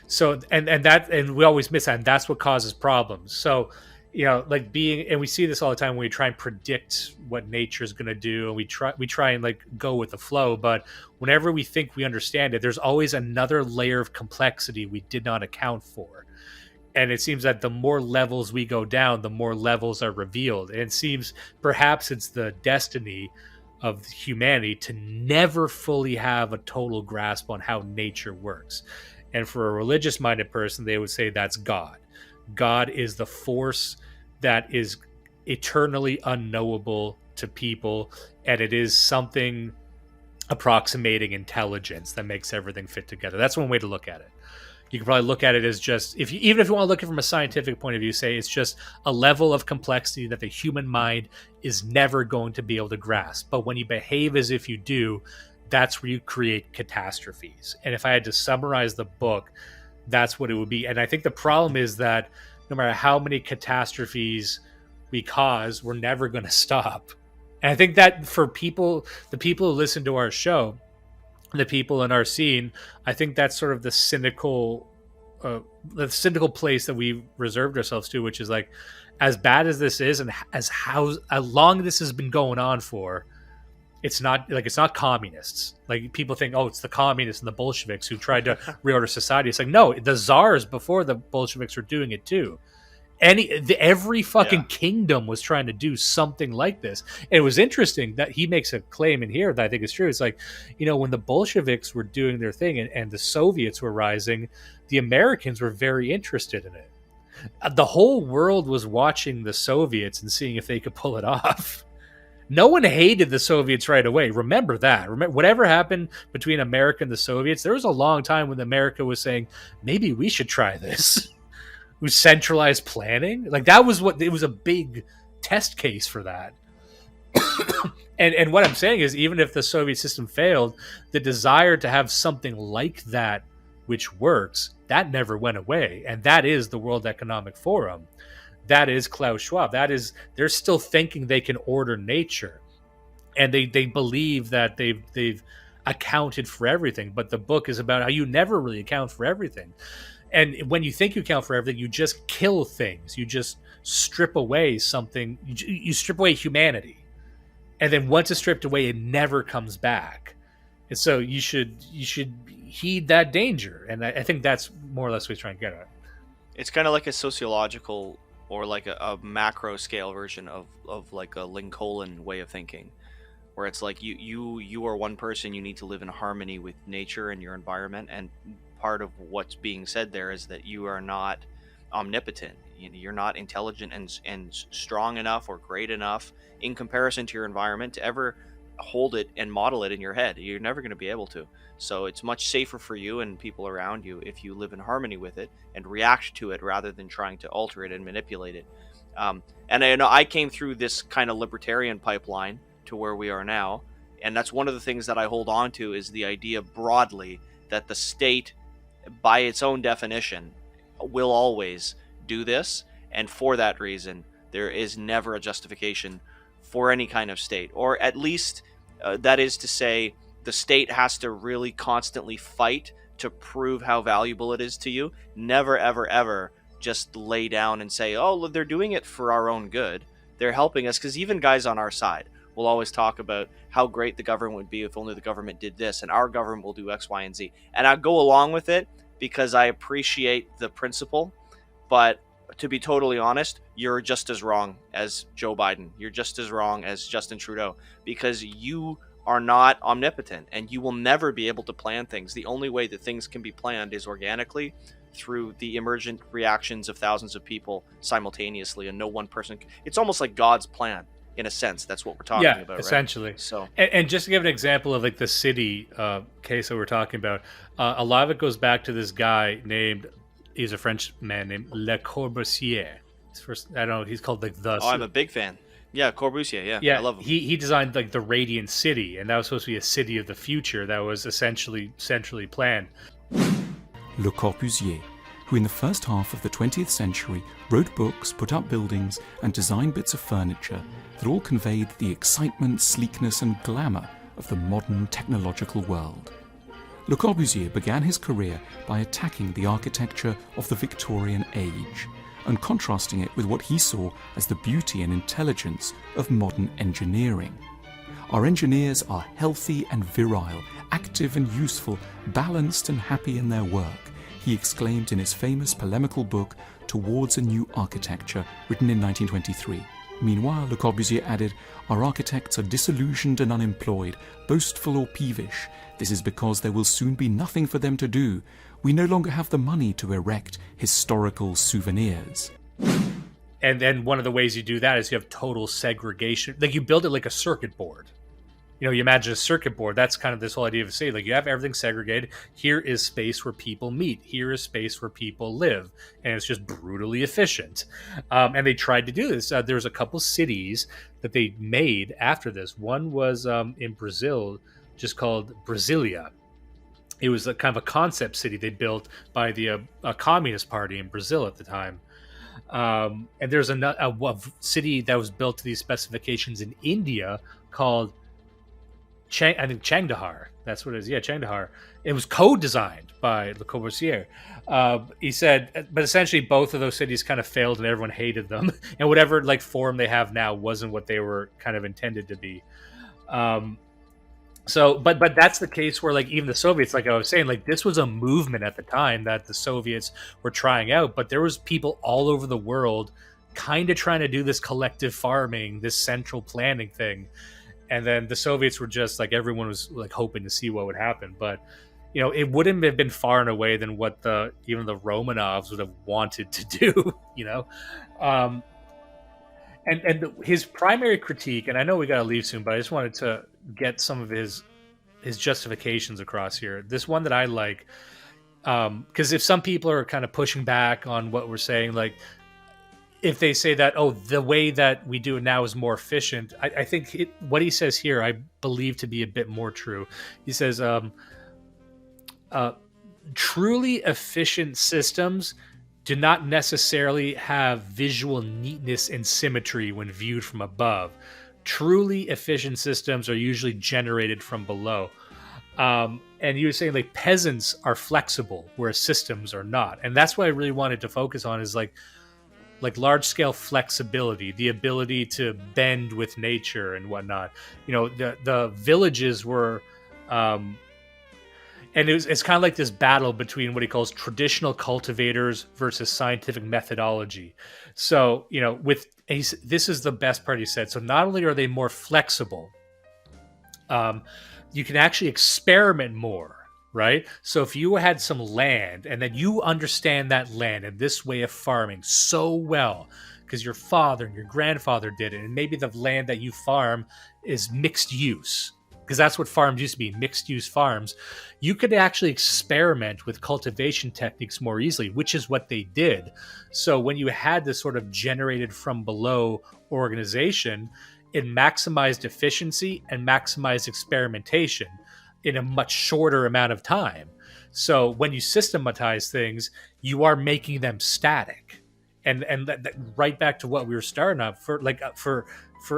So, and we always miss that, and that's what causes problems. So, like and we see this all the time when we try and predict what nature is going to do, and we try and like go with the flow. But whenever we think we understand it, there's always another layer of complexity we did not account for. And it seems that the more levels we go down, the more levels are revealed. And it seems perhaps it's the destiny of humanity to never fully have a total grasp on how nature works. And for a religious-minded person, they would say that's God. God is the force that is eternally unknowable to people, and it is something approximating intelligence that makes everything fit together. That's one way to look at it. You can probably look at it as just, even if you want to look at it from a scientific point of view, say it's just a level of complexity that the human mind is never going to be able to grasp. But when you behave as if you do, that's where you create catastrophes. And if I had to summarize the book, that's what it would be. And I think the problem is that no matter how many catastrophes we cause, we're never going to stop. And I think that for the people who listen to our show, the people in our scene, I think that's sort of the cynical place that we reserved ourselves to, which is like, as bad as this is, and how long this has been going on for, it's not communists. Like, people think, oh, it's the communists and the Bolsheviks who tried to reorder society. It's like, no, the czars before the Bolsheviks were doing it too. Every fucking kingdom was trying to do something like this. And it was interesting that he makes a claim in here that I think is true. It's like, when the Bolsheviks were doing their thing and the Soviets were rising, the Americans were very interested in it. The whole world was watching the Soviets and seeing if they could pull it off. No one hated the Soviets right away. Remember that. Whatever happened between America and the Soviets, there was a long time when America was saying, maybe we should try this. With centralized planning, like that was it was a big test case for that. and what I'm saying is, even if the Soviet system failed, the desire to have something like that which works, that never went away. And that is the World Economic Forum. That is Klaus Schwab. That is, they're still thinking they can order nature, and they believe that they've accounted for everything. But the book is about how you never really account for everything. And when you think you account for everything, you just kill things. You just strip away something. You strip away humanity. And then once it's stripped away, it never comes back. And so you should heed that danger. And I think that's more or less what he's trying to get at. It's kind of like a sociological or like a macro scale version of like a Lincoln way of thinking, where it's like you are one person, you need to live in harmony with nature and your environment, and part of what's being said there is that you are not omnipotent. you're not intelligent and strong enough or great enough in comparison to your environment to ever hold it and model it in your head. You're never going to be able to. So it's much safer for you and people around you if you live in harmony with it and react to it rather than trying to alter it and manipulate it. And I know I came through this kind of libertarian pipeline to where we are now, and that's one of the things that I hold on to, is the idea broadly that the state, by its own definition, will always do this, and for that reason there is never a justification for any kind of state, or at least that is to say, the state has to really constantly fight to prove how valuable it is to you. Never ever ever just lay down and say, oh, they're doing it for our own good, they're helping us. Because even guys on our side will always talk about how great the government would be if only the government did this, and our government will do X, Y, and Z. And I go along with it because I appreciate the principle. But to be totally honest, you're just as wrong as Joe Biden. You're just as wrong as Justin Trudeau, because you are not omnipotent and you will never be able to plan things. The only way that things can be planned is organically, through the emergent reactions of thousands of people simultaneously, and no one person. It's almost like God's plan. In a sense, that's what we're talking about, essentially. Right? So, and just to give an example of like the city case that we're talking about, a lot of it goes back to this guy named, he's a French man named Le Corbusier. His first, I don't know, he's called like the. Oh, I'm a big fan. Yeah, Corbusier. Yeah, I love him. He designed like the Radiant City, and that was supposed to be a city of the future that was essentially centrally planned. Le Corbusier, who in the first half of the 20th century wrote books, put up buildings, and designed bits of furniture that all conveyed the excitement, sleekness, and glamour of the modern technological world. Le Corbusier began his career by attacking the architecture of the Victorian age and contrasting it with what he saw as the beauty and intelligence of modern engineering. Our engineers are healthy and virile, active and useful, balanced and happy in their work, he exclaimed in his famous polemical book Towards a New Architecture, written in 1923. Meanwhile, Le Corbusier added, our architects are disillusioned and unemployed, boastful or peevish. This is because there will soon be nothing for them to do. We no longer have the money to erect historical souvenirs. And then one of the ways you do that is you have total segregation. Like you build it like a circuit board. You know, you imagine a circuit board. That's kind of this whole idea of a city. Like you have everything segregated. Here is space where people meet. Here is space where people live. And it's just brutally efficient. And they tried to do this. There was a couple cities that they made after this. One was in Brazil, just called Brasilia. It was a kind of a concept city they built by the Communist Party in Brazil at the time. And there's a city that was built to these specifications in India called Chandahar. That's what it is. Yeah, Chandahar. It was co-designed by Le Corbusier. He said, but essentially both of those cities kind of failed and everyone hated them. And whatever like form they have now wasn't what they were kind of intended to be. But that's the case where like even the Soviets, like I was saying, like this was a movement at the time that the Soviets were trying out, but there was people all over the world kind of trying to do this collective farming, this central planning thing. And then the Soviets were just like, everyone was like hoping to see what would happen. But, you know, it wouldn't have been far and away than what even the Romanovs would have wanted to do, you know? And his primary critique, and I know we got to leave soon, but I just wanted to get some of his justifications across here. This one that I like, because if some people are kind of pushing back on what we're saying, like if they say that, oh, the way that we do it now is more efficient, I think what he says here, I believe to be a bit more true. He says, truly efficient systems do not necessarily have visual neatness and symmetry when viewed from above. Truly efficient systems are usually generated from below. And you were saying like peasants are flexible, whereas systems are not. And that's what I really wanted to focus on is like large scale flexibility, the ability to bend with nature and whatnot. You know, the villages were, and it's kind of like this battle between what he calls traditional cultivators versus scientific methodology. So, you know, this is the best part he said. So not only are they more flexible, you can actually experiment more right? So if you had some land and then you understand that land and this way of farming so well because your father and your grandfather did it, and maybe the land that you farm is mixed use, because that's what farms used to be, mixed use farms, you could actually experiment with cultivation techniques more easily, which is what they did. So when you had this sort of generated from below organization, it maximized efficiency and maximized experimentation in a much shorter amount of time. So when you systematize things, you are making them static. And that right back to what we were starting up for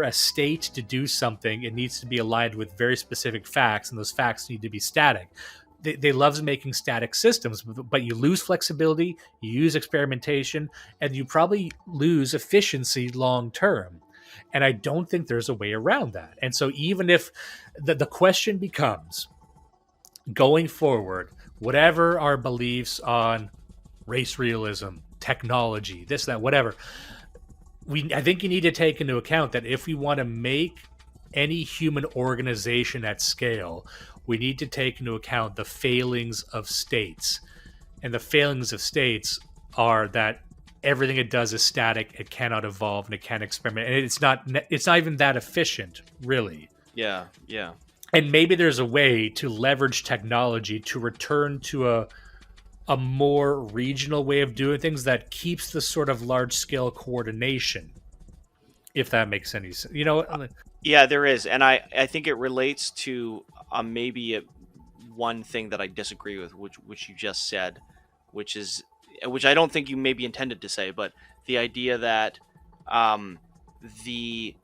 a state to do something, it needs to be aligned with very specific facts, and those facts need to be static. They love making static systems, but you lose flexibility, you use experimentation, and you probably lose efficiency long term. And I don't think there's a way around that. And so even if the question becomes, going forward, whatever our beliefs on race realism, technology, this, that, whatever, I think you need to take into account that if we want to make any human organization at scale, we need to take into account the failings of states. And the failings of states are that everything it does is static, it cannot evolve, and it can't experiment. And it's not even that efficient, really. Yeah. And maybe there's a way to leverage technology to return to a more regional way of doing things that keeps the sort of large scale coordination, if that makes any sense. Yeah, there is. And I think it relates to one thing that I disagree with, which you just said, which I don't think you maybe intended to say, but the idea that the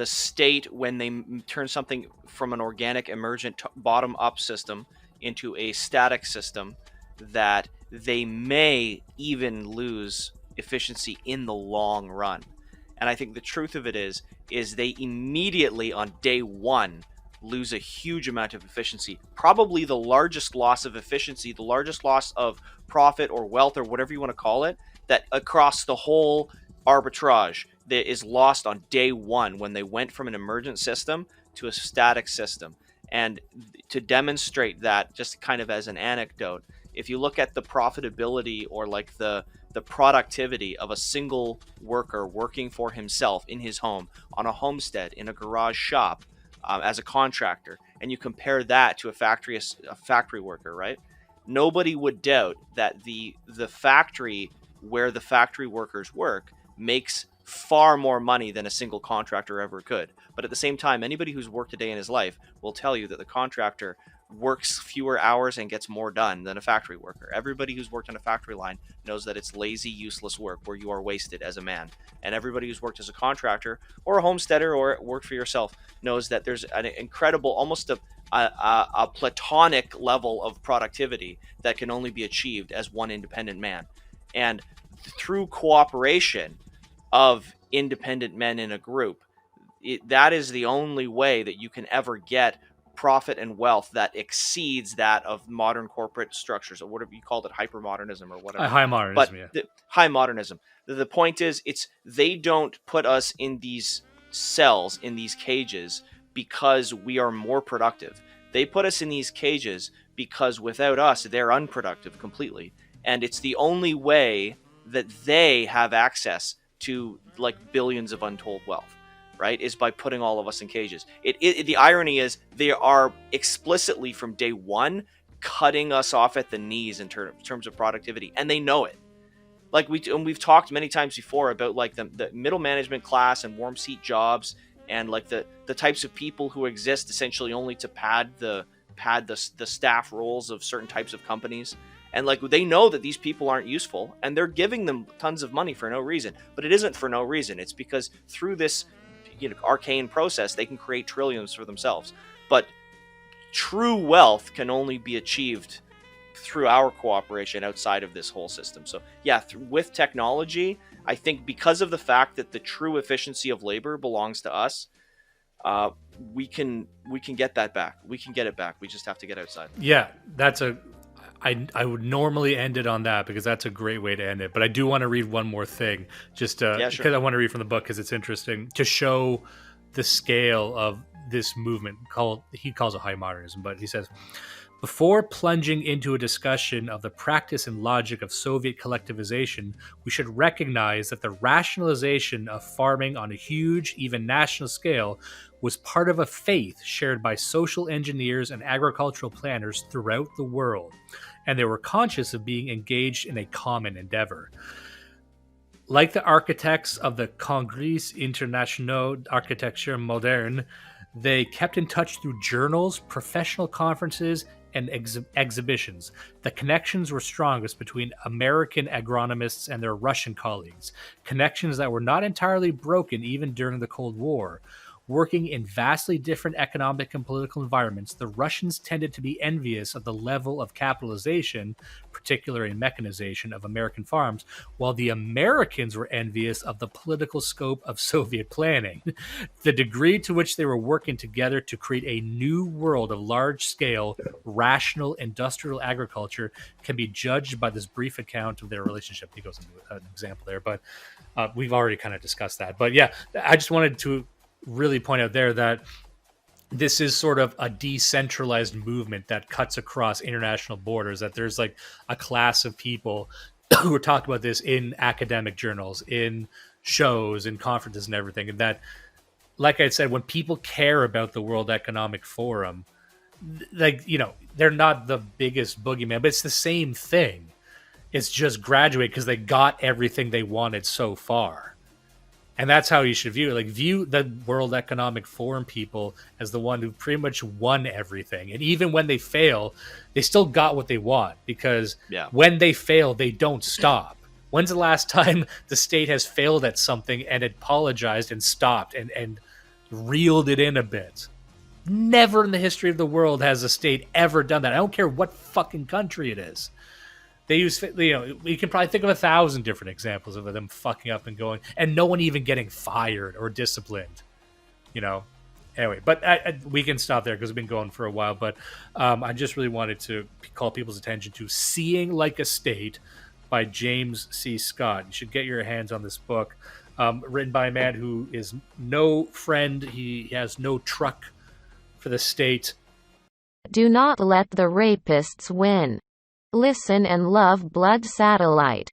state, when they turn something from an organic emergent bottom up system into a static system, that they may even lose efficiency in the long run. And I think the truth of it is they immediately on day one lose a huge amount of efficiency, probably the largest loss of efficiency, the largest loss of profit or wealth or whatever you want to call it, that across the whole arbitrage that is lost on day one when they went from an emergent system to a static system. And to demonstrate that, just kind of as an anecdote, if you look at the profitability or like the productivity of a single worker working for himself in his home, on a homestead, in a garage shop, as a contractor, and you compare that to a factory worker, right? Nobody would doubt that the factory where the factory workers work makes far more money than a single contractor ever could. But at the same time, anybody who's worked a day in his life will tell you that the contractor works fewer hours and gets more done than a factory worker. Everybody who's worked on a factory line knows that it's lazy, useless work where you are wasted as a man. And everybody who's worked as a contractor or a homesteader or worked for yourself knows that there's an incredible, almost a platonic level of productivity that can only be achieved as one independent man. And through cooperation of independent men in a group, that is the only way that you can ever get profit and wealth that exceeds that of modern corporate structures, or whatever you called it, hypermodernism or whatever. High modernism, but high modernism. The point is, they don't put us in these cells, in these cages, because we are more productive. They put us in these cages because without us, they're unproductive completely. And it's the only way that they have access to like billions of untold wealth, right? Is by putting all of us in cages. The irony is they are explicitly from day one cutting us off at the knees in terms of productivity, and they know it. Like we've talked many times before about like the middle management class and warm seat jobs, and like the types of people who exist essentially only to pad the staff roles of certain types of companies. And like they know that these people aren't useful, and they're giving them tons of money for no reason. But it isn't for no reason. It's because through this arcane process, they can create trillions for themselves. But true wealth can only be achieved through our cooperation outside of this whole system. So yeah, with technology, I think because of the fact that the true efficiency of labor belongs to us, we can get that back. We can get it back. We just have to get outside. Yeah, I would normally end it on that because that's a great way to end it. But I do want to read one more thing, just because I want to read from the book because it's interesting to show the scale of this movement. He calls it high modernism, but he says, Before plunging into a discussion of the practice and logic of Soviet collectivization, we should recognize that the rationalization of farming on a huge, even national scale was part of a faith shared by social engineers and agricultural planners throughout the world, and they were conscious of being engaged in a common endeavor. Like the architects of the Congrès International d'Architecture Moderne, they kept in touch through journals, professional conferences, and exhibitions. The connections were strongest between American agronomists and their Russian colleagues, connections that were not entirely broken even during the Cold War. Working in vastly different economic and political environments, the Russians tended to be envious of the level of capitalization, particularly in mechanization, of American farms, while the Americans were envious of the political scope of Soviet planning. The degree to which they were working together to create a new world of large-scale, rational industrial agriculture can be judged by this brief account of their relationship. He goes into an example there, but we've already kind of discussed that. But yeah, I just wanted to really point out there that this is sort of a decentralized movement that cuts across international borders, that there's like a class of people who are talking about this in academic journals, in shows, in conferences and everything. And that, like I said, when people care about the World Economic Forum, like, you know, they're not the biggest boogeyman, but it's the same thing. It's just graduate because they got everything they wanted so far. And that's how you should view it. Like, view the World Economic Forum people as the one who pretty much won everything. And even when they fail, they still got what they want, because when they fail, they don't stop. When's the last time the state has failed at something and apologized and stopped and reeled it in a bit? Never in the history of the world has a state ever done that. I don't care what fucking country it is. They use, you know, you can probably think of 1,000 different examples of them fucking up and going, and no one even getting fired or disciplined, you know. Anyway, but we can stop there because we've been going for a while. But I just really wanted to call people's attention to Seeing Like a State by James C. Scott. You should get your hands on this book, written by a man who is no friend. He has no truck for the state. Do not let the rapists win. Listen and love Blood Satellite.